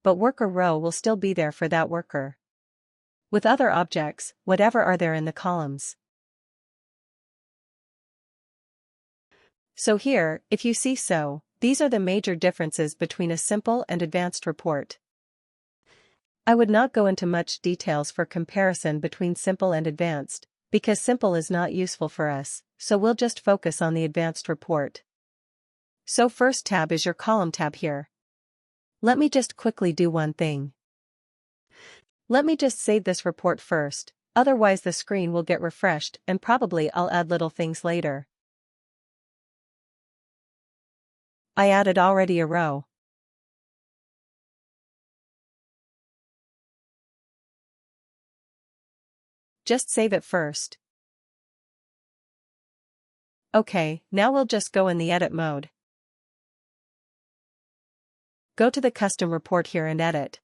but worker row will still be there for that worker. With other objects, whatever are there in the columns. So here, if you see so, these are the major differences between a simple and advanced report. I would not go into much details for comparison between simple and advanced, because simple is not useful for us, so we'll just focus on the advanced report. So first tab is your column tab here. Let me just quickly do one thing. Let me just save this report first, otherwise the screen will get refreshed and probably I'll add little things later. I added already a row. Just save it first. Okay, now we'll just go in the edit mode. Go to the custom report here and edit.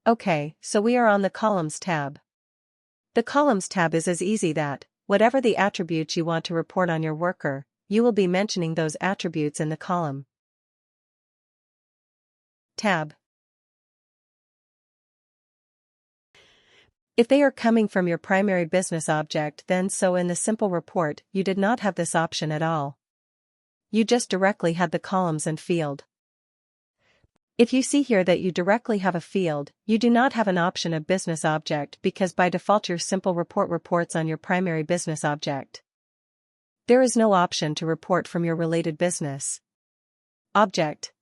Okay, so we are on the columns tab. The columns tab is as easy that, whatever the attributes you want to report on your worker, you will be mentioning those attributes in the column. Tab. If they are coming from your primary business object, then so in the simple report, you did not have this option at all. You just directly had the columns and field. If you see here that you directly have a field, you do not have an option of business object because by default your simple report reports on your primary business object. There is no option to report from your related business object.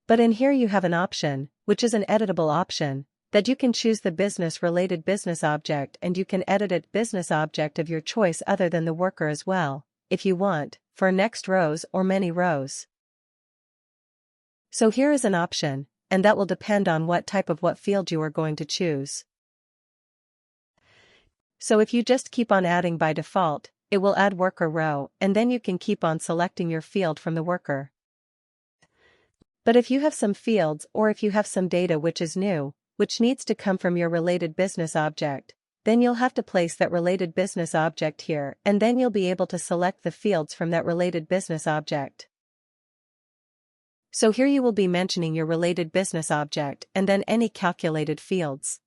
But in here you have an option, which is an editable option, that you can choose the business-related business object and you can edit it business object of your choice other than the worker as well, if you want, for next rows or many rows. So here is an option, and that will depend on what type of what field you are going to choose. So if you just keep on adding by default, it will add worker row and then you can keep on selecting your field from the worker. But if you have some fields or if you have some data which is new, which needs to come from your related business object, then you'll have to place that related business object here and then you'll be able to select the fields from that related business object. So here you will be mentioning your related business object and then any calculated fields.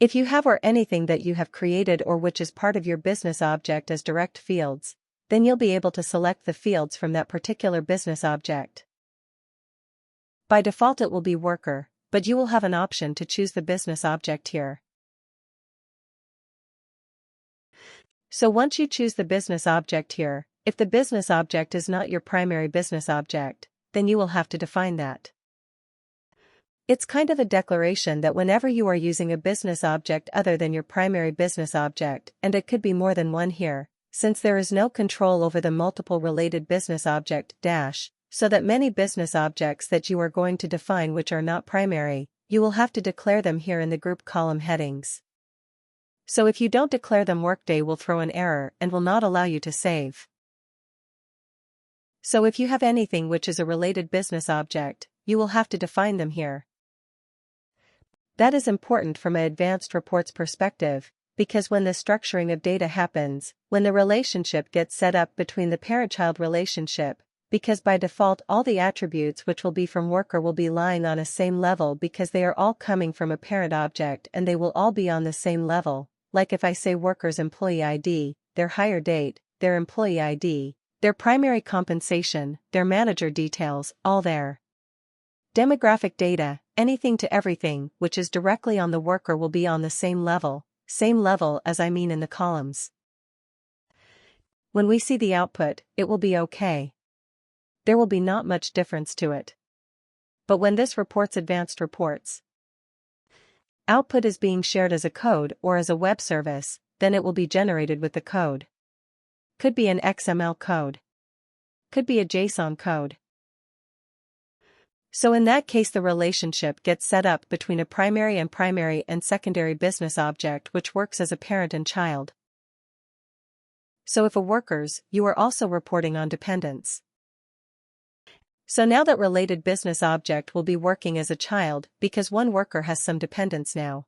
If you have or anything that you have created or which is part of your business object as direct fields, then you'll be able to select the fields from that particular business object. By default it will be worker, but you will have an option to choose the business object here. So once you choose the business object here, if the business object is not your primary business object, then you will have to define that. It's kind of a declaration that whenever you are using a business object other than your primary business object, and it could be more than one here, since there is no control over the multiple related business object dash, so that many business objects that you are going to define which are not primary, you will have to declare them here in the group column headings. So if you don't declare them, Workday will throw an error and will not allow you to save. So if you have anything which is a related business object, you will have to define them here. That is important from an advanced reports perspective, because when the structuring of data happens, when the relationship gets set up between the parent-child relationship, because by default all the attributes which will be from worker will be lying on a same level because they are all coming from a parent object and they will all be on the same level, like if I say worker's employee ID, their hire date, their employee ID, their primary compensation, their manager details, all there. Demographic data, anything to everything which is directly on the worker will be on the same level as I mean in the columns. When we see the output, it will be okay. There will be not much difference to it. But when this reports advanced reports, output is being shared as a code or as a web service, then it will be generated with the code. Could be an XML code. Could be a JSON code. So in that case the relationship gets set up between a primary and secondary business object which works as a parent and child. So if a workers, you are also reporting on dependents. So now that related business object will be working as a child because one worker has some dependents now.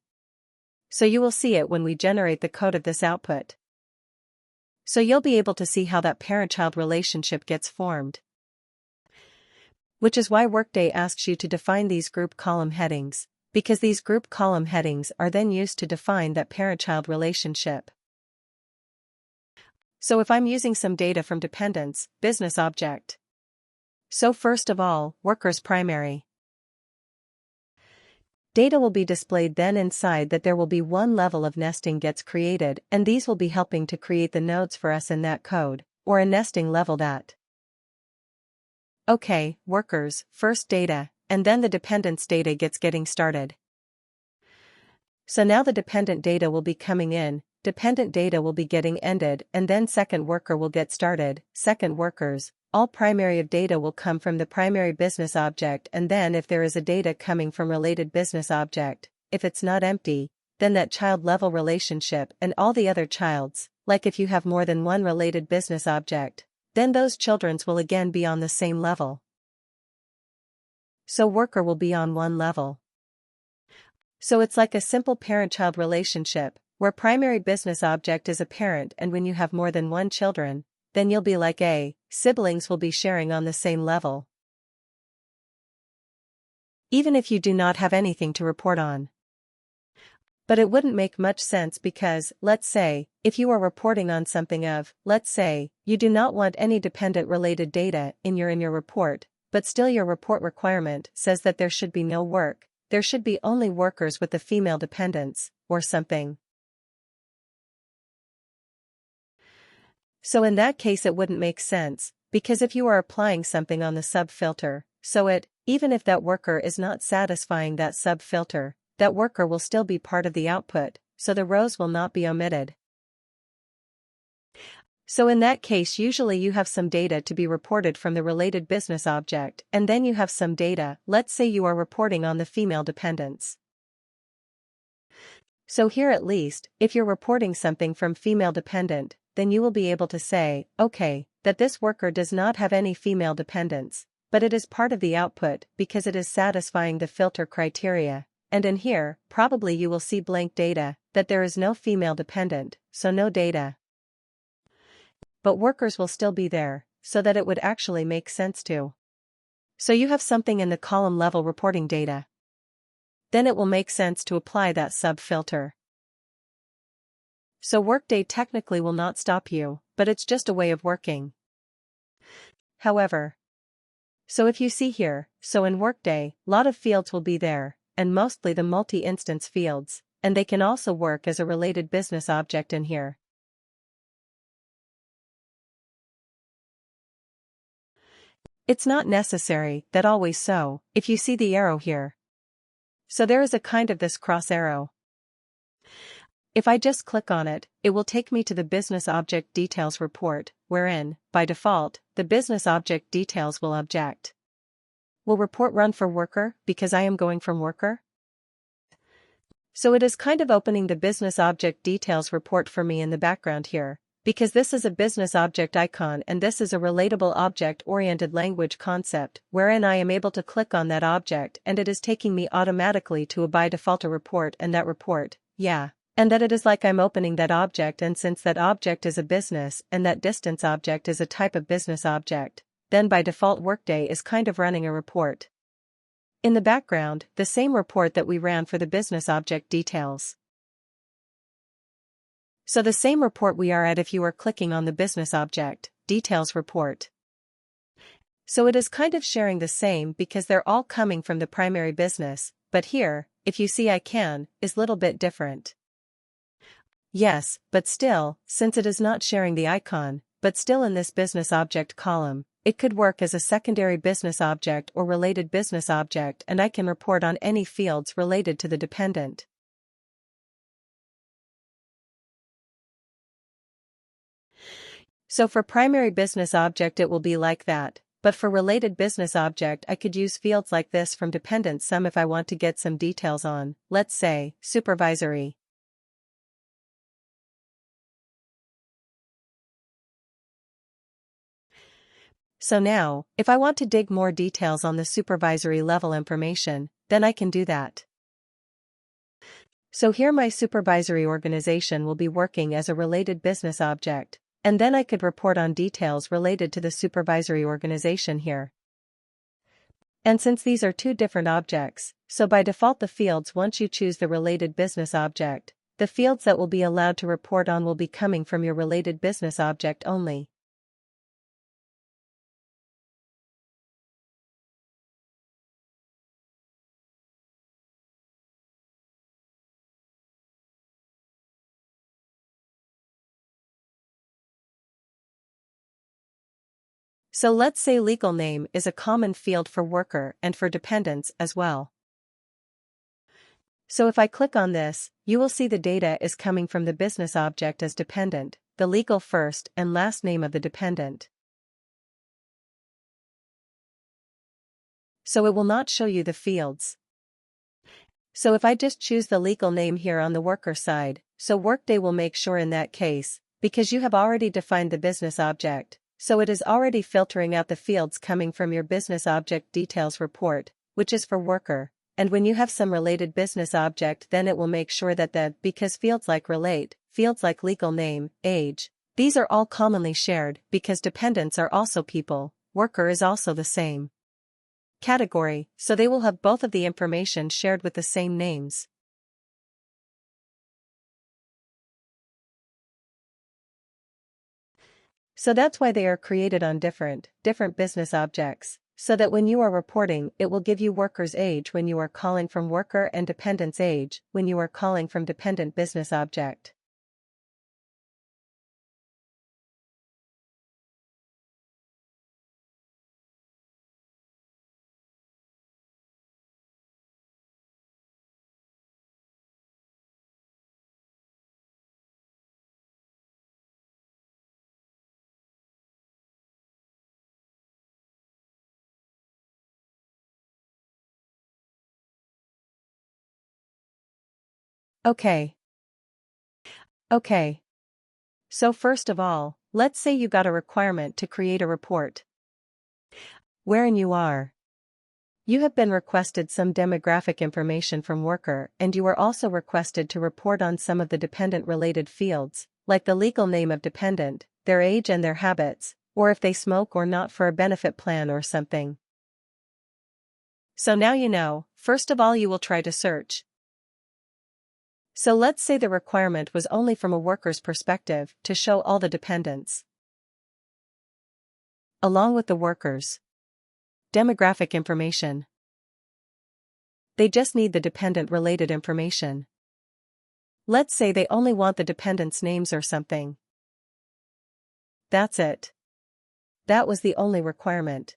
So you will see it when we generate the code of this output. So you'll be able to see how that parent-child relationship gets formed. Which is why Workday asks you to define these group column headings, because these group column headings are then used to define that parent-child relationship. So if I'm using some data from dependents, business object. So first of all, workers primary. Data will be displayed then inside that there will be one level of nesting gets created, and these will be helping to create the nodes for us in that code, or a nesting level that. Okay, workers, first data, and then the dependents data getting started. So now the dependent data will be coming in, dependent data will be getting ended, and then second worker will get started, second workers. All primary of data will come from the primary business object, and then if there is a data coming from related business object, if it's not empty, then that child level relationship and all the other childs, like if you have more than one related business object, then those children's will again be on the same level. So worker will be on one level. So it's like a simple parent-child relationship, where primary business object is a parent, and when you have more than one children, then you'll be like siblings will be sharing on the same level. Even if you do not have anything to report on. But it wouldn't make much sense because, let's say, if you are reporting on something of, let's say, you do not want any dependent related data in your report, but still your report requirement says that there should be no work, there should be only workers with the female dependents, or something. So in that case it wouldn't make sense, because if you are applying something on the sub-filter, so even if that worker is not satisfying that sub-filter, that worker will still be part of the output, so the rows will not be omitted. So in that case usually you have some data to be reported from the related business object, and then you have some data, let's say you are reporting on the female dependents. So here at least, if you're reporting something from female dependent, then you will be able to say, okay, that this worker does not have any female dependents, but it is part of the output because it is satisfying the filter criteria, and in here, probably you will see blank data, that there is no female dependent, so no data. But workers will still be there, so that it would actually make sense to. So you have something in the column level reporting data. Then it will make sense to apply that sub-filter. So Workday technically will not stop you, but it's just a way of working. However, so if you see here, so in Workday, lot of fields will be there, and mostly the multi-instance fields, and they can also work as a related business object in here. It's not necessary that always so, if you see the arrow here. So there is a kind of this cross arrow. If I just click on it, it will take me to the Business Object Details report, wherein, by default, the Business Object Details will object. Will report run for worker because I am going from worker? So it is kind of opening the Business Object Details report for me in the background here, because this is a business object icon and this is a relatable object-oriented language concept, wherein I am able to click on that object and it is taking me automatically to a by default report, and that report, and that it is like I'm opening that object, and since that object is a business and that distance object is a type of business object, then by default Workday is kind of running a report. In the background, the same report that we ran for the business object details. So the same report we are at if you are clicking on the business object details report. So it is kind of sharing the same because they're all coming from the primary business, but here, if you see is little bit different. Yes, but still, since it is not sharing the icon, but still in this business object column, it could work as a secondary business object or related business object, and I can report on any fields related to the dependent. So for primary business object it will be like that, but for related business object I could use fields like this from dependent sum if I want to get some details on, let's say, supervisory. So now, if I want to dig more details on the supervisory level information, then I can do that. So here my supervisory organization will be working as a related business object, And then I could report on details related to the supervisory organization here. And since these are two different objects, so by default the fields once you choose the related business object, the fields that will be allowed to report on will be coming from your related business object only. So let's say legal name is a common field for worker and for dependents as well. So if I click on this, you will see the data is coming from the business object as dependent, the legal first and last name of the dependent. So it will not show you the fields. So if I just choose the legal name here on the worker side, so Workday will make sure in that case, because you have already defined the business object, so it is already filtering out the fields coming from your business object details report, which is for worker, and when you have some related business object then it will make sure that because fields like relate, fields like legal name, age, these are all commonly shared because dependents are also people, worker is also the same category, so they will have both of the information shared with the same names. So that's why they are created on different business objects, so that when you are reporting it will give you worker's age when you are calling from worker and dependent's age when you are calling from dependent business object. Okay. So first of all, let's say you got a requirement to create a report. Wherein you have been requested some demographic information from worker and you are also requested to report on some of the dependent-related fields, like the legal name of dependent, their age and their habits, or if they smoke or not for a benefit plan or something. So now you know, first of all you will try to search. So let's say the requirement was only from a worker's perspective to show all the dependents, along with the workers' demographic information. They just need the dependent-related information. Let's say they only want the dependents' names or something. That's it. That was the only requirement.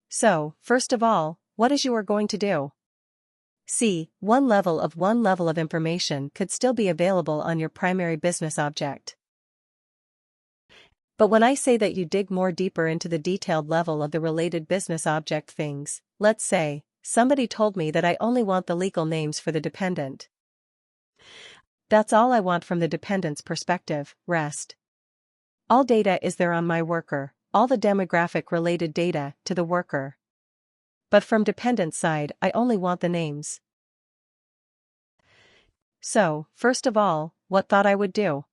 So, first of all, what is you are going to do? See, one level of information could still be available on your primary business object. But when I say that you dig more deeper into the detailed level of the related business object things, let's say, somebody told me that I only want the legal names for the dependent. That's all I want from the dependent's perspective, rest. All data is there on my worker, all the demographic related data to the worker. But from dependent side I only want the names. So, first of all, what thought I would do?